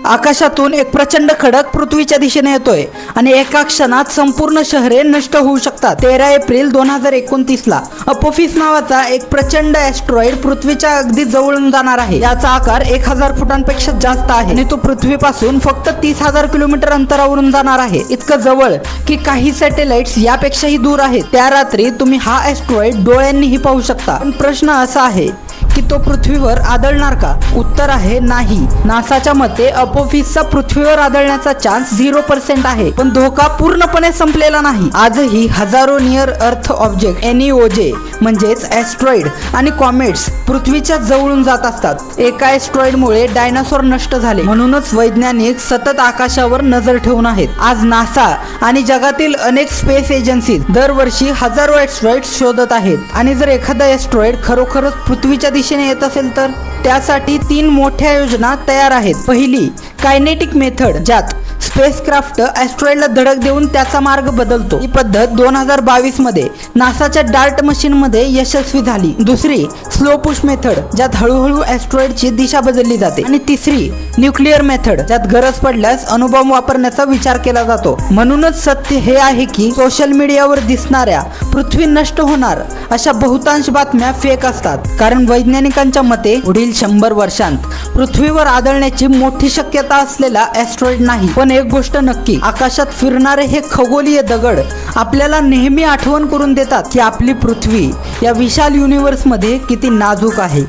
आकाशातून एक प्रचंड खडक पृथ्वीच्या दिशेने येतोय आणि एका क्षणात संपूर्ण शहरे नष्ट होऊ शकतात। 13 एप्रिल 2029 ला अपोफिस नावाचा एक प्रचंड ॲस्ट्रॉइड पृथ्वीच्या अगदी जवळून जाणार आहे। याचा आकार 1000 फुटांपेक्षा जास्त आहे आणि तो पृथ्वीपासून फक्त 30,000 किलोमीटर अंतरावरून जाणार आहे। इतकं जवळ की काही सॅटेलाइट्स यापेक्षाही दूर आहेत। त्या रात्री तुम्ही हा ॲस्ट्रॉइड डोळ्यांनीही पाहू शकता। पण प्रश्न असा आहे की तो पृथ्वीवर आदळणार का? उत्तर आहे नाही। नासाच्या मते अपोफिसचा पृथ्वीवर आदळण्याचा चान्स 0% आहे, पण धोका पूर्णपणे संपलेला नाही। आजही हजारो नियर अर्थ ऑब्जेक्ट NEOJ म्हणजेच ॲस्ट्रॉइड आणि कॉमेट्स पृथ्वीच्या जवळून जात असतात। एका ॲस्ट्रॉइडमुळे डायनासोर नष्ट झाले, म्हणूनच वैज्ञानिक सतत आकाशावर नजर ठेवून आहेत। आज नासा आणि जगातील अनेक स्पेस एजन्सीज दरवर्षी हजारो ॲस्ट्रॉइड शोधत आहेत आणि जर एखादा ॲस्ट्रॉइड खरोखरच पृथ्वीच्या दिशेने येत असेल तर त्यासाठी 3 मोठ्या योजना तयार आहेत। पहिली, कायनेटिक मेथड, ज्यात स्पेसक्राफ्ट ॲस्ट्रॉइडला धडक देऊन त्याचा मार्ग बदलतो। ही पद्धत 2022 मध्ये नासाच्या डार्ट मशीन मध्ये यशस्वी झाली। दुसरी, स्लो पुश मेथड, ज्यात हळूहळू ॲस्ट्रॉइडची दिशा बदलली जाते। आणि तिसरी, न्यूक्लिअर मेथड, ज्यात गरज पडल्यास अणुबॉम्ब वापरण्याचा विचार केला जातो। म्हणूनच सत्य हे आहे की सोशल मीडियावर दिसणाऱ्या पृथ्वी नष्ट होणार अशा बहुतांश बातम्या फेक असतात, कारण वैज्ञानिकांच्या मते पुढील 100 वर्षांत पृथ्वीवर आदळण्याची मोठी शक्यता असलेला ॲस्ट्रॉइड नाही। पण एक गोष्ट नक्की, आकाशात फिरणारे हे खगोलीय दगड आपल्याला नेहमी आठवण करून देतात की आपली पृथ्वी या विशाल युनिव्हर्समध्ये किती नाजूक आहे।